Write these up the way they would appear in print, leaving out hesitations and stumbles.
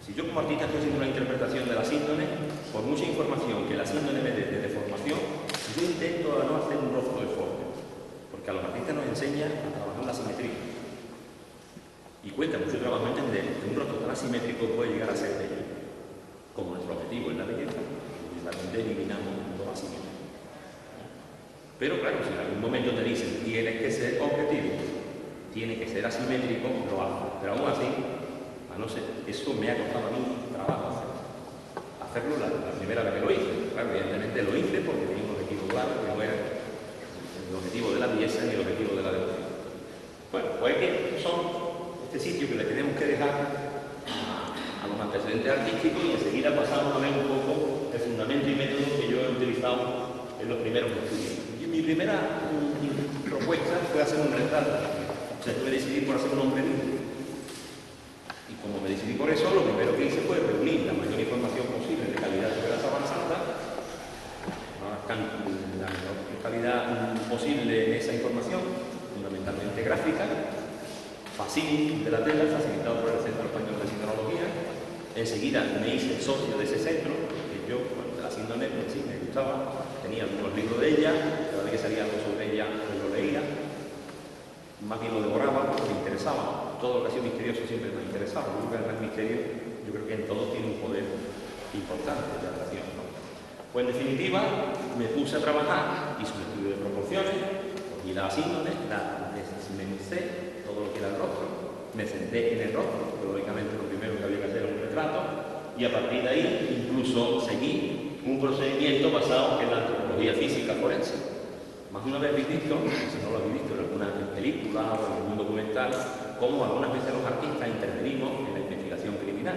Si yo como artista estoy haciendo una interpretación de la síndrome, por mucha información que la síndrome me dé de deformación, yo intento no hacer un rostro deforme, porque a los artistas nos enseña a trabajar la simetría. Y cuesta mucho trabajo entender que un rostro tan asimétrico puede llegar a ser bello, como nuestro objetivo es la belleza, y realmente eliminamos lo asimétrico. Pero claro, si en algún momento te dicen tienes que ser objetivo, tiene que ser asimétrico, lo hago. Pero aún así, a no ser, eso me ha costado a mí trabajo hacerlo la primera vez que lo hice. Claro, evidentemente lo hice porque tenía un objetivo claro, que no era el objetivo de la belleza ni el objetivo de la devoción. Bueno, pues que son este sitio que le tenemos que dejar a los antecedentes artísticos y enseguida pasamos a ver un poco el fundamento y método que yo he utilizado en los primeros estudios. Y mi primera propuesta fue hacer un retrato. O sea, tuve que decidir por hacer un hombre nudo. Y como me decidí por eso, lo primero que hice fue reunir la mayor información posible de calidad sobre la Sábana Santa, la mayor calidad posible en esa información, fundamentalmente gráfica, facil de la tela, facilitado por el Centro Español de Sinología. Enseguida me hice socio de ese centro, que yo, cuando la síndrome, pues sí, me gustaba, tenía algunos libros de ella, cada vez que salía algo sobre ella, pues lo leía, más bien lo devoraba porque me interesaba. Todo lo que ha sido misterioso siempre me ha interesado. El misterio, yo creo que en todo tiene un poder importante de atracción, ¿no? Pues en definitiva, me puse a trabajar, hice un estudio de proporciones, cogí la síndrome, la desmenucé, todo lo que era el rostro, me senté en el rostro, porque lógicamente lo primero que había que hacer era un retrato, y a partir de ahí incluso seguí un procedimiento basado en la antropología física forense. Más de una vez habéis visto, si no lo habéis visto en alguna película o en algún documental, cómo algunas veces los artistas intervenimos en la investigación criminal.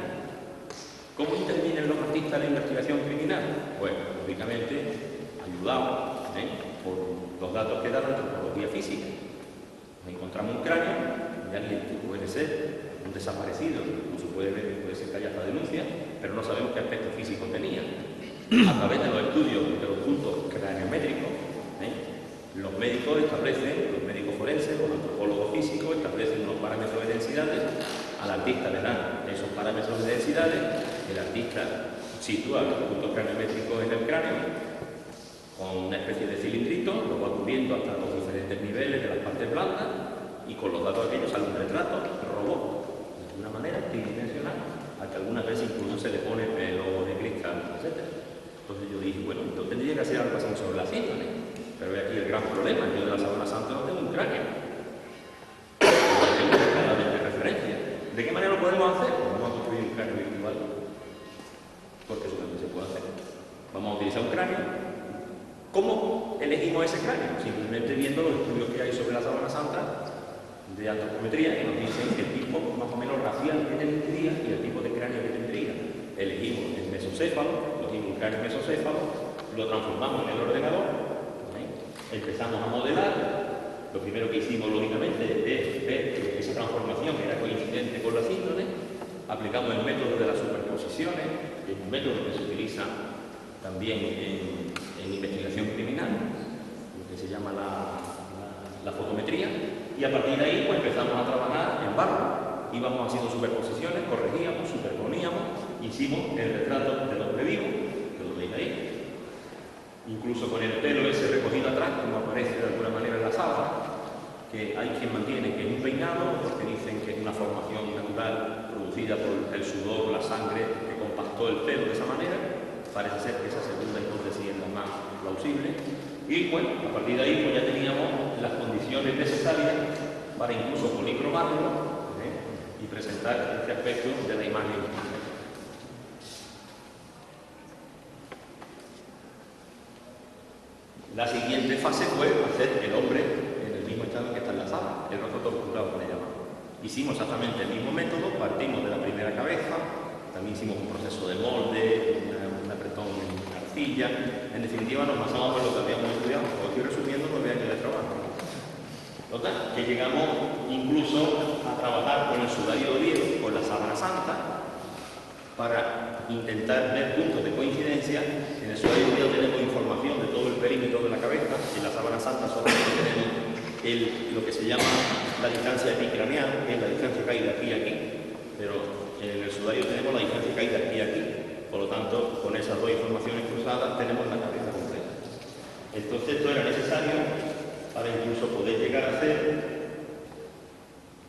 ¿Cómo intervienen los artistas en la investigación criminal? Pues, lógicamente, ayudados por los datos que da la antropología física. Nos encontramos un cráneo de alguien que puede ser un desaparecido, incluso puede ser que haya hasta denuncia, pero no sabemos qué aspecto físico tenía. A través de los estudios de los puntos craniométricos, los médicos establecen, los médicos forenses, los antropólogos físicos establecen unos parámetros de densidades, al artista le dan esos parámetros de densidades, el artista sitúa los puntos craniométricos en el cráneo con una especie de cilindrito, lo va cubriendo hasta los diferentes niveles de las partes blandas y con los datos aquellos sale un retrato, robot, de alguna manera tridimensional, a que algunas veces incluso se le pone pelo de cristal, etc. Entonces yo dije, bueno, entonces tendría que hacer algo así sobre la síndrome. Pero ve aquí el gran problema, yo de la Sábana Santa no tengo un cráneo. No tengo una escala de referencia. ¿De qué manera lo podemos hacer? Pues vamos a construir un cráneo virtual. Porque eso también se puede hacer. Vamos a utilizar un cráneo. ¿Cómo elegimos ese cráneo? Simplemente viendo los estudios que hay sobre la Sábana Santa de antropometría que nos dicen el tipo más o menos racial que tendría y el tipo de cráneo que tendría. Elegimos el mesocéfalo, cogimos un cráneo mesocéfalo, lo transformamos en el ordenador. Empezamos a modelar. Lo primero que hicimos, lógicamente, es ver que esa transformación era coincidente con la síndrome. Aplicamos el método de las superposiciones, que es un método que se utiliza también en investigación criminal, lo que se llama la fotometría. Y a partir de ahí pues, empezamos a trabajar en barro. Íbamos haciendo superposiciones, corregíamos, superponíamos, hicimos el retrato del hombre vivo, que lo veis ahí. Incluso con el pelo ese recogido atrás, como aparece de alguna manera en la sábana, que hay quien mantiene que es un peinado, porque dicen que es una formación natural producida por el sudor, la sangre, que compactó el pelo de esa manera. Parece ser que esa segunda hipótesis es la más plausible. Y bueno, a partir de ahí pues ya teníamos las condiciones necesarias para incluso policromarlo y presentar este aspecto de la imagen. La siguiente fase fue hacer el hombre en el mismo estado que está en la sala, el rostro torturado que le llamamos. Hicimos exactamente el mismo método, partimos de la primera cabeza, también hicimos un proceso de molde, un apretón en arcilla. En definitiva nos basamos en lo que habíamos estudiado, como estoy resumiendo 9 años de trabajo. Total, que llegamos incluso a trabajar con el sudario de Oviedo, con la Sábana Santa, para intentar ver puntos de coincidencia. En el sudario de Oviedo tenemos información de todo el perímetro de la cabeza, y en la Sábana Santa solamente tenemos lo que se llama la distancia epicraneal, que es la distancia que hay de aquí a aquí, pero en el sudario tenemos la distancia caída aquí y aquí. Por lo tanto, con esas dos informaciones cruzadas tenemos la cabeza completa. Entonces, esto era necesario para incluso poder llegar a hacer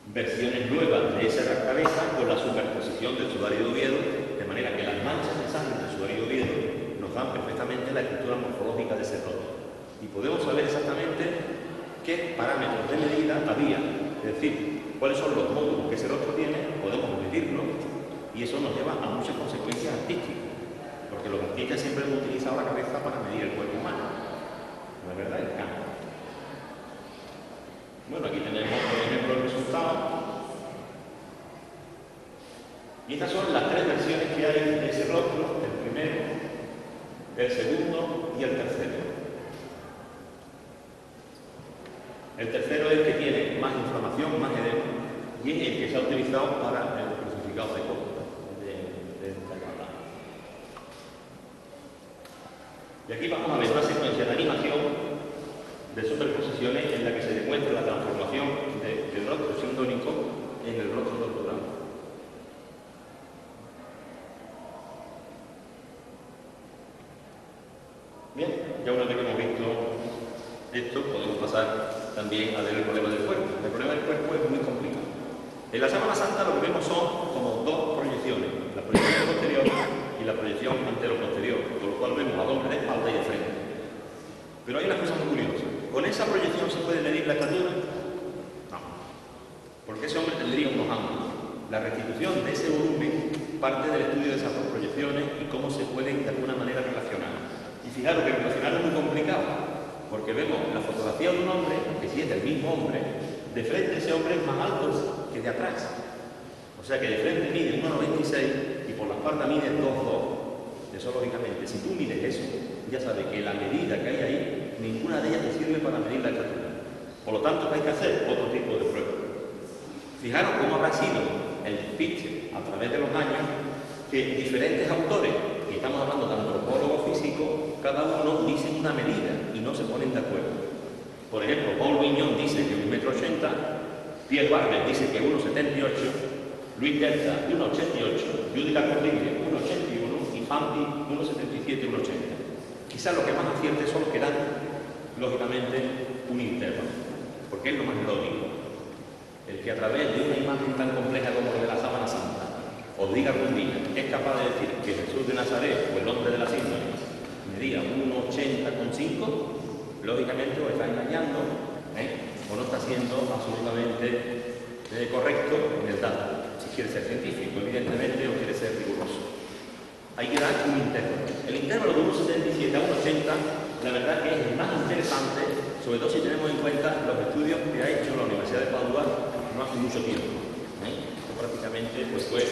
versiones nuevas de esa cabeza con la superposición del sudario de Oviedo, de manera que las manchas de sangre del sudario de Oviedo nos dan perfectamente la estructura morfológica de ese rostro. Y podemos saber exactamente qué parámetros de medida había, es decir, cuáles son los módulos que ese rostro tiene, podemos medirlo, y eso nos lleva a muchas consecuencias artísticas, porque los artistas siempre han utilizado la cabeza para medir el cuerpo humano, ¿no es verdad? El campo. Bueno, aquí tenemos, por ejemplo, el resultado. Y estas son las tres versiones que hay de ese rostro, el primero, el segundo y el tercero. El tercero es el que tiene más inflamación, más edema, y es el que se ha utilizado para el crucificado de Córdoba, de Alcalá. Y aquí vamos a ver una secuencia de animación de superposiciones en la que se demuestra la transformación del rostro sindónico en el rostro doctoral. Bien, ya una vez que hemos visto esto, podemos pasar también a ver el problema del cuerpo. El problema del cuerpo es muy complicado. En la sábana santa lo que vemos son como dos proyecciones, la proyección posterior y la proyección antero-posterior, con lo cual vemos al hombre de espalda y de frente. Pero hay una cosa muy curiosa. ¿Con esa proyección se puede medir la estatura? No. Porque ese hombre tendría unos ángulos. La restitución de ese volumen parte del estudio de esas dos proyecciones y cómo se pueden de alguna manera relacionar. Y fijaros que relacionar es muy complicado, porque vemos la fotografía de un hombre, que si es del mismo hombre, de frente ese hombre es más alto que de atrás. O sea que de frente mide 1,96 y por la espalda mide 2,2. Eso lógicamente, si tú mides eso, ya sabes que la medida que hay ahí, ninguna de ellas te sirve para medir la estatura. Por lo tanto, hay que hacer otro tipo de pruebas. Fijaros cómo habrá sido el pitch a través de los años que diferentes autores, y estamos hablando de antropólogos físicos, cada uno dice una medida y no se ponen de acuerdo. Por ejemplo, Paul Vignon dice que 1,80 m, Pierre Barber dice que 1,78, Luis Delta 1,88, Judy Lacordiglia 1,81 y Fanti 1,77, 1,80. Quizás lo que más acierte son los que dan, lógicamente, un intervalo, porque es lo más lógico. El que a través de una imagen tan compleja como la de la sábana santa os diga algún día que es capaz de decir que Jesús de Nazaret o el hombre de las síndromes medía 1,80,5, lógicamente os está engañando, o no está siendo absolutamente correcto en el dato. Si quiere ser científico, evidentemente, o quiere ser riguroso. Hay que dar un intervalo. El intervalo de 1,77 a 1,80, la verdad que es el más interesante, sobre todo si tenemos en cuenta los estudios que ha hecho la Universidad de Padua no hace mucho tiempo. Prácticamente pues fue a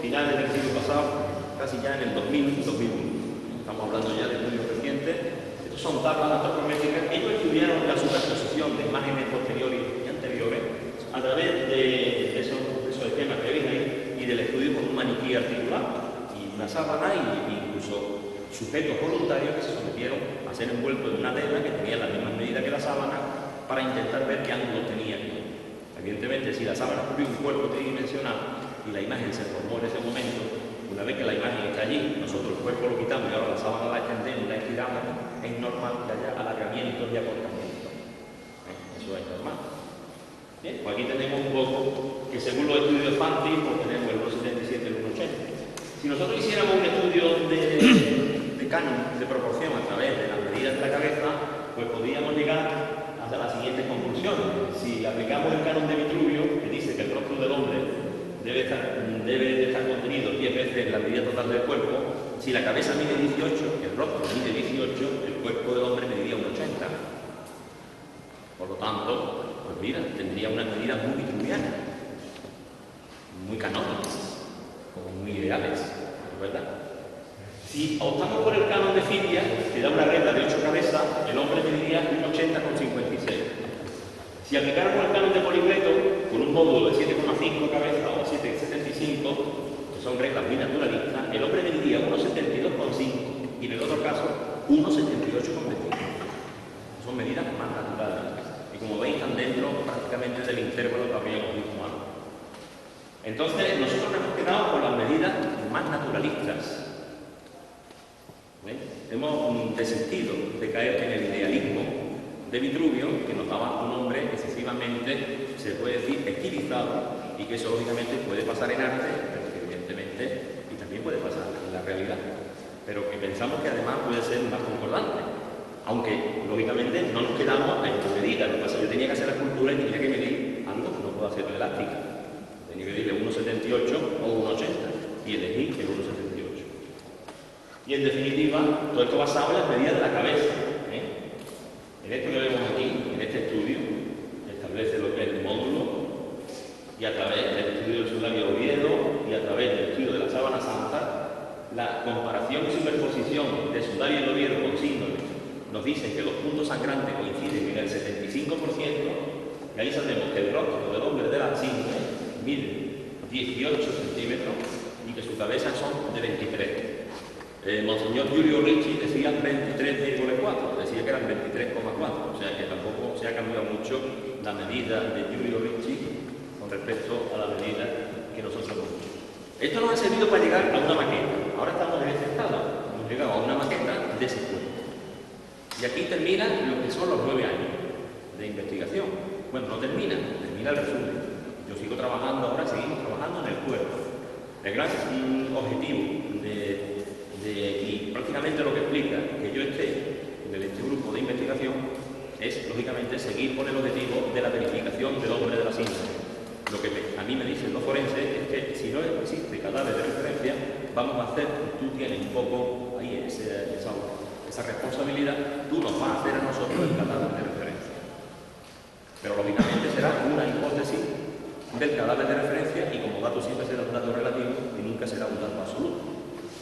finales del siglo pasado, casi ya en el 2000-2001. Estamos hablando ya de estudios recientes. Estos son tablas antropométricas. Ellos estudiaron la superposición de imágenes posteriores y anteriores a través de esos esquemas que ven ahí y del estudio con un maniquí articulado y una sábana e incluso sujetos voluntarios que se sometieron a ser envueltos en una tela que tenía las mismas medidas que la sábana para intentar ver qué ángulo tenía. Evidentemente, si la sábana cubrió un cuerpo tridimensional y la imagen se formó en ese momento, una vez que la imagen está allí, nosotros el cuerpo lo quitamos y ahora la sábana la extendemos, la estiramos, es normal que haya alargamientos y acortamientos. Eso es normal. Bien, pues aquí tenemos un poco que según los estudios de Fanti, pues tenemos el 1,77 y el 1,80. Si nosotros hiciéramos un estudio de canon, de proporción a través de las medidas de la cabeza, pues podríamos llegar hasta las siguientes conclusiones. Si aplicamos el canon de Vitruvio, que dice que el rostro del hombre debe estar contenido 10 veces la medida total del cuerpo, si la cabeza mide 18, el rostro mide 18, el cuerpo del hombre mediría 1,80. Por lo tanto, pues mira, tendría unas medidas muy vitruvianas, muy canónicas, como muy ideales, ¿verdad? Si optamos por el canon de Fidia, que da una regla de 8 cabezas, el hombre mediría 1,80,56. Si aplicáramos el canon de Policleto, con un módulo de 7,5 cabezas o 7,75, que son reglas muy naturalistas, el hombre mediría 1,72,5 y en el otro caso 1,78,25. Son medidas más naturales. Y como veis, están dentro prácticamente del intervalo que habríamos visto antes. Entonces, nosotros nos hemos quedado con las medidas más naturalistas. Hemos desistido de caer en el idealismo de Vitruvio, que nos daba un hombre excesivamente, se puede decir, estilizado, y que eso lógicamente puede pasar en arte, pero que evidentemente, y también puede pasar en la realidad, pero que pensamos que además puede ser más concordante, aunque lógicamente no nos quedamos en tu medida. Lo que pasa es que yo tenía que hacer la escultura y tenía que medir algo que no puedo hacer elástica, tenía que medirle 1,78 o 1,80 y elegí el 1,78. Y en definitiva, todo esto basado en las medidas de la cabeza. En esto que vemos aquí, en este estudio, establece lo que es el módulo, y a través del estudio del sudario Oviedo y a través del estudio de la sábana santa, la comparación y superposición de sudario y Oviedo con síndrome nos dicen que los puntos sangrantes coinciden en el 75%, y ahí sabemos que el rostro del hombre de la síndrome mide 18 centímetros y que su cabeza son de 23. Monseñor Giulio Ricci decía 23,4, decía que eran 23,4, o sea que tampoco se ha cambiado mucho la medida de Giulio Ricci con respecto a la medida que nosotros hemos hecho. Esto nos ha servido para llegar a una maqueta. Ahora estamos en este estado, hemos llegado a una maqueta de ese cuerpo. Y aquí termina lo que son los 9 años de investigación. Bueno, no termina, termina el resumen. Yo sigo trabajando ahora, seguimos trabajando en el cuerpo. El gran objetivo y prácticamente lo que explica que yo esté en este grupo de investigación es, lógicamente, seguir con el objetivo de la verificación del hombre de la síndrome. Lo que a mí me dicen los forenses es que si no existe cadáver de referencia, vamos a hacer, tú tienes un poco ahí esa responsabilidad, tú nos vas a hacer a nosotros el cadáver de referencia. Pero lógicamente será una hipótesis del cadáver de referencia y como dato siempre será un dato relativo y nunca será un dato absoluto,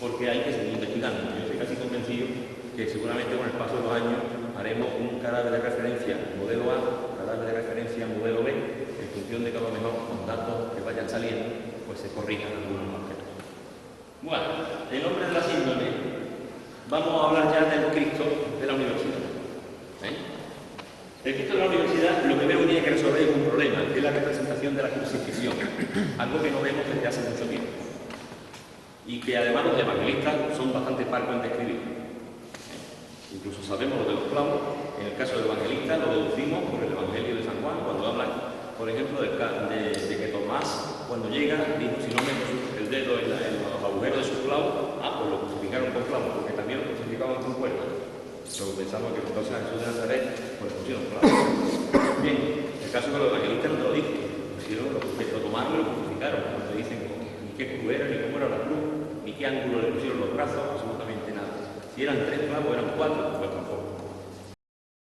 porque hay que seguir investigando. Yo estoy casi convencido que seguramente con el paso de los años haremos un cadáver de referencia modelo A, cadáver de referencia modelo B, en función de que a lo mejor con datos que vayan saliendo, pues se corrijan algunos objetos. Bueno, el nombre de la síndrome, vamos a hablar ya del Cristo de la universidad. El Cristo de la universidad lo primero que tiene que resolver es un problema, que es la representación de la crucifixión, algo que no vemos desde hace mucho tiempo. Y que además los evangelistas son bastante parcos en describir. Incluso sabemos lo de los clavos, en el caso del evangelista lo deducimos por el Evangelio de San Juan, cuando habla, por ejemplo, de que Tomás, cuando llega, dijo, si no meto el dedo en los agujeros de sus clavos, pues lo crucificaron con clavos, porque también lo crucificaban con cuerdas. Pero pensamos que entonces a Jesús de Nazaret, pues le pusieron clavos. Bien, el caso de los evangelistas no te lo dice, lo tomaron y lo crucificaron, no te dicen ni qué cruz era, ni cómo era la cruz, ni qué ángulo le pusieron los brazos, absolutamente nada. Si eran 3 clavos, eran 4, porque